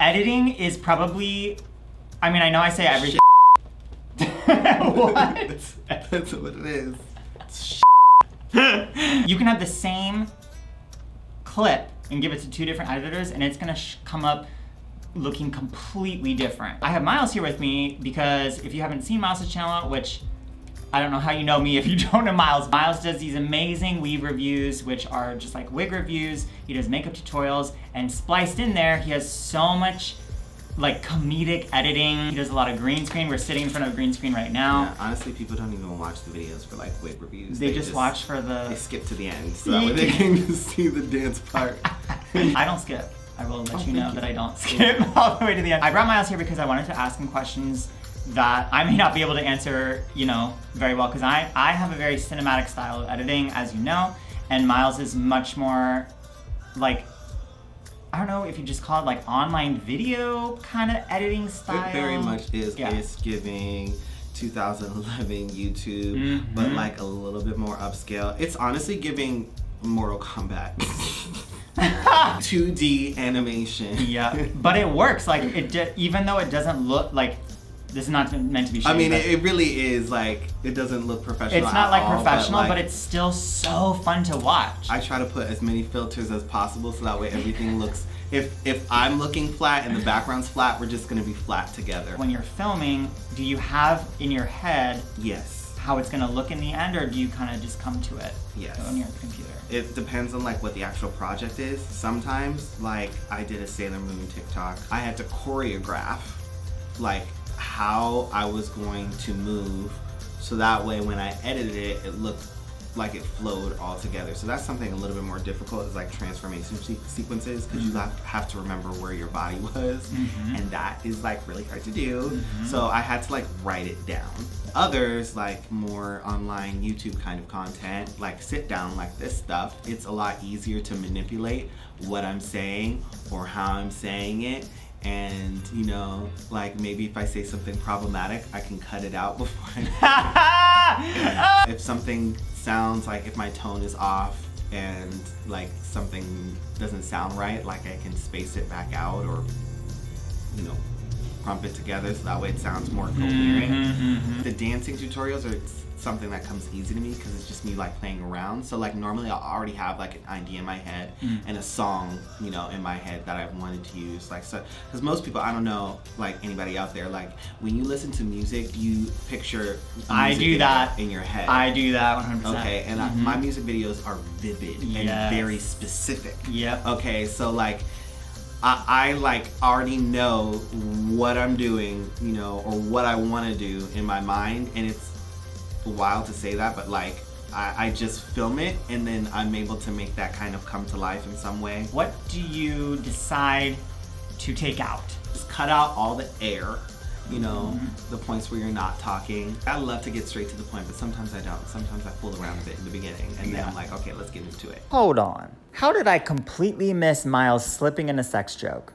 Editing is probably, I mean, I know I say every What? That's what it is. You can have the same clip and give it to 2 different editors and it's gonna come up looking completely different. I have Miles here with me because if you haven't seen Miles' channel, which I don't know how you know me if you don't know Miles. Miles does these amazing weave reviews, which are just like wig reviews. He does makeup tutorials, and spliced in there, he has so much like comedic editing. He does a lot of green screen. We're sitting in front of a green screen right now. Yeah, honestly, people don't even watch the videos for like wig reviews. They just watch for the... They skip to the end, so that way they can just see the dance part. I don't skip. I will let you know that I don't skip all the way to the end. I brought Miles here because I wanted to ask him questions that I may not be able to answer, you know, very well, because I have a very cinematic style of editing, as you know, and Miles is much more like, I don't know if you just call it like online video kind of editing style. It very much is. Yeah. It's giving 2011 YouTube, but like a little bit more upscale. It's honestly giving Mortal Kombat. 2D animation. Yeah, but it works. Like even though it doesn't look like, this is not meant to be shady, I mean, it really is like, it doesn't look professional. It's not like all, professional, but it's still so fun to watch. I try to put as many filters as possible so that way everything looks, if I'm looking flat and the background's flat, we're just gonna be flat together. When you're filming, do you have in your head Yes. how it's gonna look in the end, or do you kind of just come to it Yes. on your computer? It depends on like what the actual project is. Sometimes, like I did a Sailor Moon TikTok, I had to choreograph like how I was going to move so that way when I edited it, it looked like it flowed all together. So that's something a little bit more difficult, is like transformation sequences, because you have to remember where your body was, and that is like really hard to do. So I had to like write it down. Others, like more online YouTube kind of content, like sit down like this stuff, it's a lot easier to manipulate what I'm saying or how I'm saying it. And, you know, like maybe if I say something problematic, I can cut it out before I... If something sounds like, if my tone is off and like something doesn't sound right, like I can space it back out or, you know, crump it together so that way it sounds more coherent. The dancing tutorials are something that comes easy to me because it's just me like playing around. So like normally I'll already have like an idea in my head and a song, you know, in my head that I've wanted to use. Like, so, because most people, I don't know, like anybody out there, like when you listen to music, you picture I do that in your head. I do that 100%. Okay, and my music videos are vivid and very specific. Yep. Okay, so like I like already know what I'm doing, you know, or what I want to do in my mind, and it's wild to say that, but like I just film it and then I'm able to make that kind of come to life in some way. What do you decide to take out? Just cut out all the air, you know, the points where you're not talking. I love to get straight to the point, but sometimes I don't. Sometimes I fool around a bit in the beginning and then I'm like, okay, let's get into it. Hold on. How did I completely miss Miles slipping in a sex joke?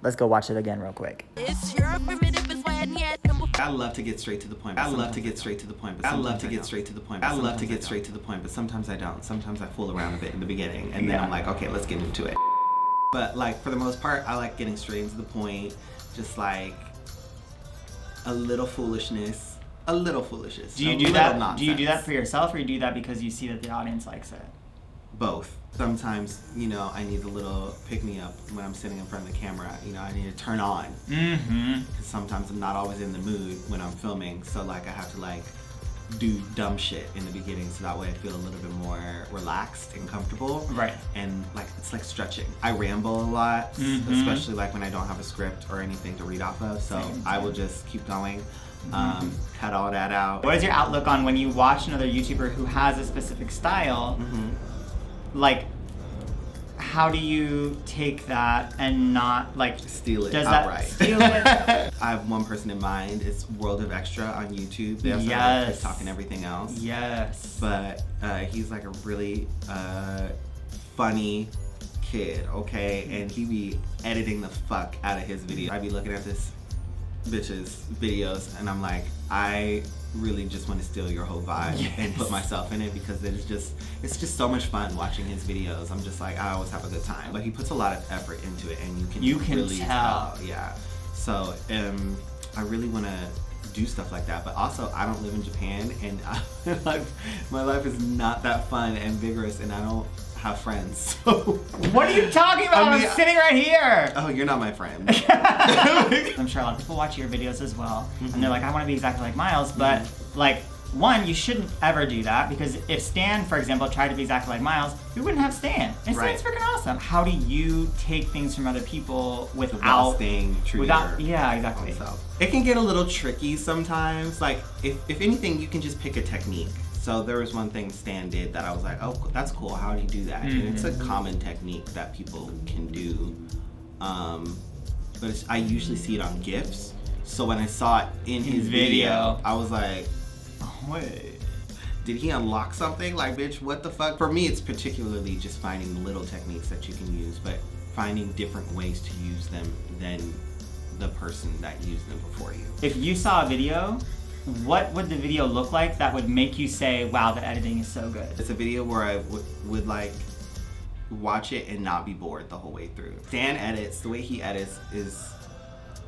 Let's go watch it again real quick. I love to get straight to the point. I love to get straight to the point. But I love to get straight to the point. I love to get straight to the point, but sometimes I don't. Sometimes I fool around a bit in the beginning, and then I'm like, okay, let's get into it. But like for the most part, I like getting straight into the point. Just like a little foolishness. A little foolishness. Do you do that? Nonsense. Do you do that for yourself, or you do that because you see that the audience likes it? Both. Sometimes, you know, I need a little pick-me-up when I'm sitting in front of the camera. You know, I need to turn on. Because sometimes I'm not always in the mood when I'm filming. So, like, I have to, like, do dumb shit in the beginning so that way I feel a little bit more relaxed and comfortable. Right. And, like, it's like stretching. I ramble a lot, especially, like, when I don't have a script or anything to read off of. So, I will just keep going. Cut all that out. What is your outlook on when you watch another YouTuber who has a specific style? Like, how do you take that and not like steal it does outright? Steal it? I have one person in mind. It's World of Extra on YouTube. They also have TikTok and everything else. Yes. But he's like a really funny kid, okay? And he be editing the fuck out of his video. I be looking at this bitches videos, and I'm like, I really just want to steal your whole vibe and put myself in it because it's just so much fun watching his videos. I'm just like, I always have a good time. But he puts a lot of effort into it, and you can really tell. Yeah. So I really want to do stuff like that, but also I don't live in Japan, and my life is not that fun and vigorous, and I don't have friends. So what are you talking about? I'm sitting right here. Oh, you're not my friend. I'm sure a lot of people watch your videos as well, and they're like, I want to be exactly like Miles, but like, one, you shouldn't ever do that, because if Stan, for example, tried to be exactly like Miles, we wouldn't have Stan. And Stan's freaking awesome. How do you take things from other people without staying true to your yeah, exactly. own self? It can get a little tricky sometimes. Like, if anything, you can just pick a technique. So there was one thing Stan did that I was like, oh, that's cool. How do you do that? And it's a common technique that people can do. But I usually see it on GIFs. So when I saw it in his video, I was like, wait, did he unlock something? Like, bitch, what the fuck? For me, it's particularly just finding little techniques that you can use, but finding different ways to use them than the person that used them before you. If you saw a video, what would the video look like that would make you say, wow, the editing is so good? It's a video where I would like watch it and not be bored the whole way through. Dan edits, the way he edits is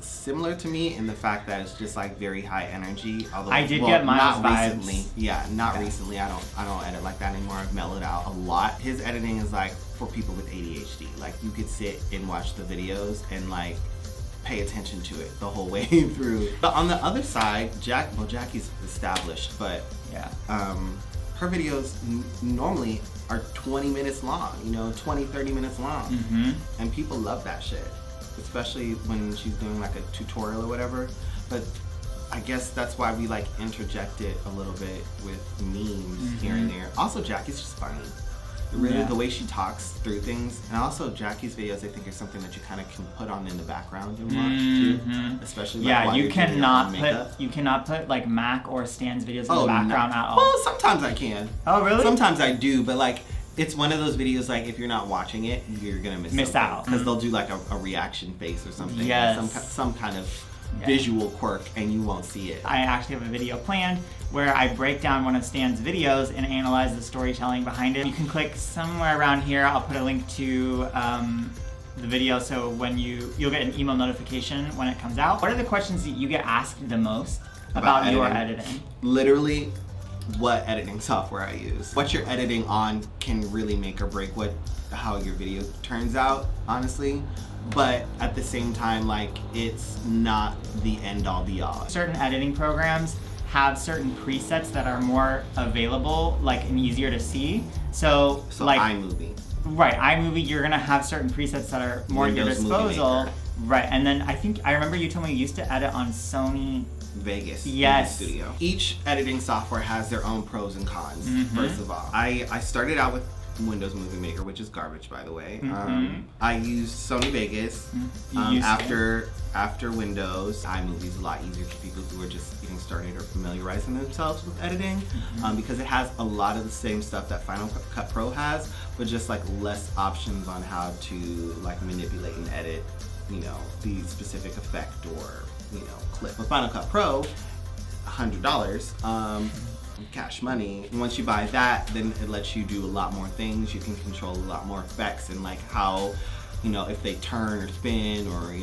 similar to me in the fact that it's just like very high energy. Although I did get Miles vibes. Recently. Yeah, not recently. I don't edit like that anymore. I've mellowed out a lot. His editing is like for people with ADHD. Like, you could sit and watch the videos and like pay attention to it the whole way through. But on the other side, Jackie's established, but her videos normally are 20 minutes long, 20-30 minutes long. And people love that shit, especially when she's doing like a tutorial or whatever. But I guess that's why we like interject it a little bit with memes here and there. Also, Jackie's just funny. Really, the way she talks through things, and also Jackie's videos, I think, are something that you kind of can put on in the background and watch too, especially while you cannot put like Mac or Stan's videos in the background at all. Well, sometimes I can. Oh, really? Sometimes I do, but like, it's one of those videos like if you're not watching it, you're gonna miss out because they'll do like a reaction face or something, some kind of visual quirk, and you won't see it. I actually have a video planned where I break down one of Stan's videos and analyze the storytelling behind it. You can click somewhere around here. I'll put a link to the video, so when you'll get an email notification when it comes out. What are the questions that you get asked the most about your editing? Literally, what editing software I use. What you're editing on can really make or break how your video turns out, honestly. But at the same time, like, it's not the end all be all. Certain editing programs have certain presets that are more available, like, and easier to see. So like iMovie. Right, iMovie, you're gonna have certain presets that are more at your disposal. Right, and then I remember you told me you used to edit on Sony Vegas Studio. Each editing software has their own pros and cons, first of all. I started out with Windows Movie Maker, which is garbage, by the way. I used Sony Vegas after Windows. iMovie is a lot easier for people who are just getting started or familiarizing themselves with editing, because it has a lot of the same stuff that Final Cut Pro has, but just like less options on how to like manipulate and edit, the specific effect or clip. With Final Cut Pro, $100. Cash money. Once you buy that, then it lets you do a lot more things. You can control a lot more effects and like how, if they turn or spin or,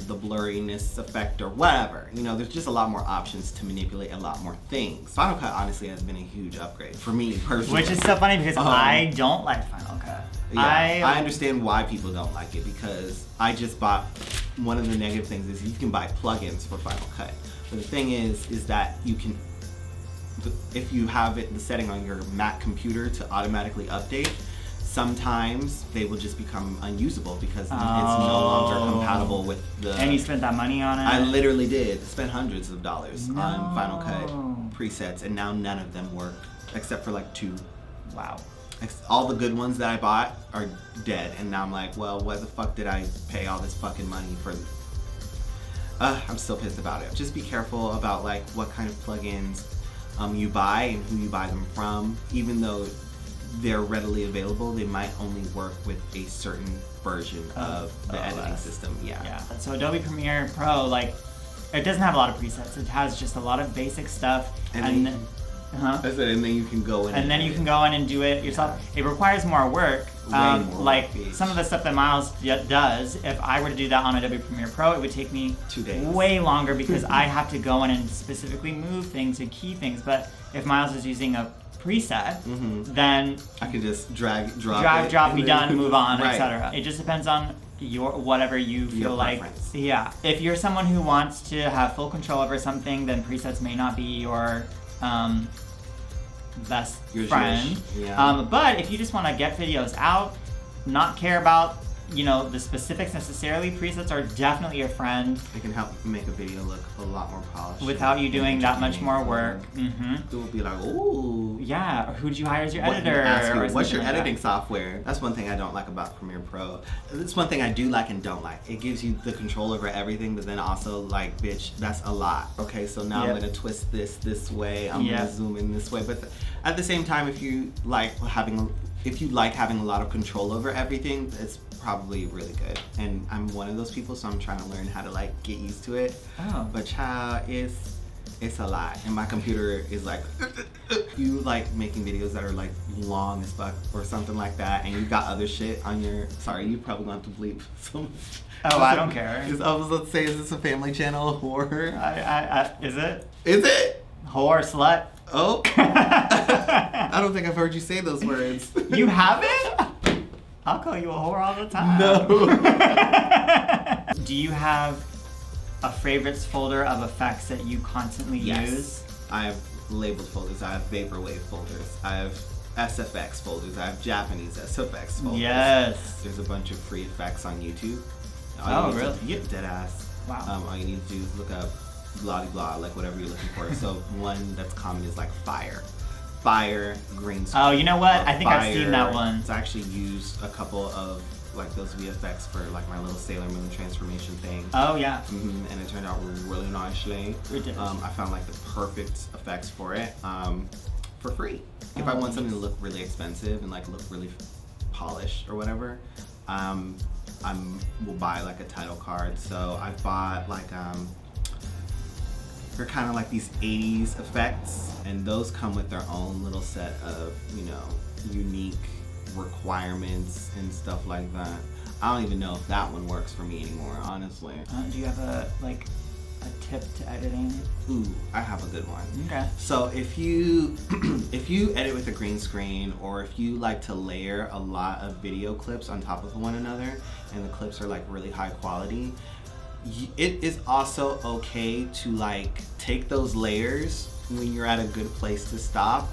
the blurriness effect or whatever. There's just a lot more options to manipulate a lot more things. Final Cut honestly has been a huge upgrade for me personally. Which is so funny because I don't like Final Cut. Yeah, I understand why people don't like it, because I just bought, one of the negative things is you can buy plugins for Final Cut. But the thing is that you can, if you have the setting on your Mac computer to automatically update, sometimes they will just become unusable because it's no longer compatible with the... And you spent that money on it? I literally did. Spent hundreds of dollars on Final Cut presets, and now none of them work except for like 2. Wow. All the good ones that I bought are dead, and now I'm like, well, why the fuck did I pay all this fucking money for... I'm still pissed about it. Just be careful about like what kind of plugins you buy and who you buy them from. Even though they're readily available, they might only work with a certain version of the editing system. Yeah. So Adobe Premiere Pro, like, It doesn't have a lot of presets. It has just a lot of basic stuff. And then you can go in. And then you can go in and do it yourself. It requires more work. Like some of the stuff that Miles does, if I were to do that on Adobe Premiere Pro, it would take me 2 days. Way longer because I have to go in and specifically move things and key things. But if Miles is using a preset, then I can just drag, drop, be done, move on, right. etc. It just depends on whatever you feel Your like. preference. Yeah. If you're someone who wants to have full control over something, then presets may not be your best friend. Yeah. But if you just want to get videos out, not care about the specifics necessarily, presets are definitely a friend. It can help make a video look a lot more polished without you doing that much more work. It will be like, ooh. Yeah, or who'd you hire as your editor? What's your like editing software? That's one thing I don't like about Premiere Pro. It's one thing I do like and don't like. It gives you the control over everything, but then also like, bitch, that's a lot. Okay, so now I'm gonna twist this way. I'm gonna zoom in this way. But at the same time, if you like having a lot of control over everything, it's probably really good. And I'm one of those people, so I'm trying to learn how to like get used to it. Oh. But child, it's a lot. And my computer is like, you like making videos that are like long as fuck or something like that, and you got other shit on your, sorry, you probably going to bleep so Oh, I don't care. I was about to say, is this a family channel horror? Is it? Is it? Whore, slut? Oh. I don't think I've heard you say those words. You haven't? I'll call you a whore all the time. No. Do you have a favorites folder of effects that you constantly use? I have labeled folders. I have vaporwave folders. I have SFX folders. I have Japanese SFX folders. Yes. There's a bunch of free effects on YouTube. Really? Yep. Dead ass. Wow. All you need to do is look up blah blah, like whatever you're looking for. So one that's common is like fire, green screen. Oh, you know what? I think I've seen that one. It's actually used a couple of like those VFX for like my little Sailor Moon transformation thing. Oh yeah. And it turned out really nicely. It did. I found like the perfect effects for it for free. If I want something to look really expensive and like look really polished or whatever, will buy like a title card. So I bought like they're kind of like these 80s effects, and those come with their own little set of unique requirements and stuff like that. I don't even know if that one works for me anymore, honestly. Do you have a tip to editing? Ooh, I have a good one. Okay. So if you edit with a green screen, or if you like to layer a lot of video clips on top of one another, and the clips are like really high quality, it is also okay to like take those layers when you're at a good place to stop,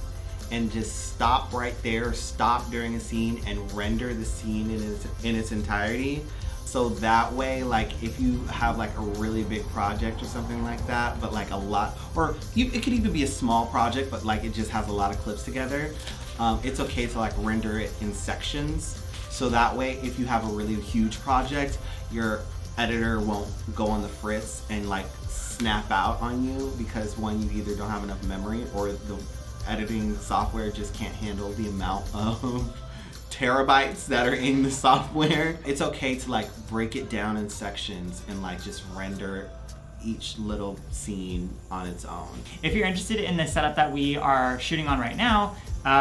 and just stop right there, stop during a scene, and render the scene in its entirety. So that way, like if you have like a really big project or something like that, but like a lot, or it could even be a small project, but like it just has a lot of clips together, it's okay to like render it in sections. So that way, if you have a really huge project, your editor won't go on the fritz and like snap out on you, because one, you either don't have enough memory, or the editing software just can't handle the amount of terabytes that are in the software. It's okay to like break it down in sections and like just render each little scene on its own. If you're interested in the setup that we are shooting on right now,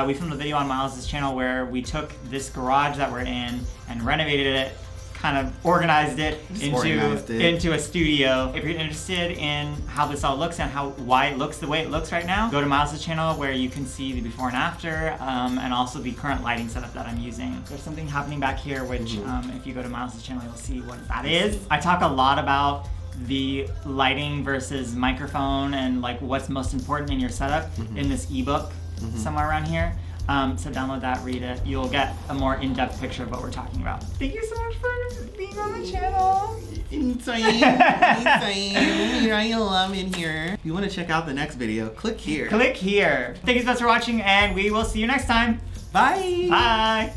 we filmed a video on Miles' channel where we took this garage that we're in and renovated it, kind of organized it into a studio. If you're interested in how this all looks and why it looks the way it looks right now, go to Miles' channel where you can see the before and after, and also the current lighting setup that I'm using. There's something happening back here, which if you go to Miles' channel, you'll see what that is. I talk a lot about the lighting versus microphone and like what's most important in your setup in this ebook somewhere around here. So download that, read it. You'll get a more in-depth picture of what we're talking about. Thank you so much for being on the channel. Anytime. I love it here. If you want to check out the next video, click here. Click here. Thank you so much for watching, and we will see you next time. Bye. Bye.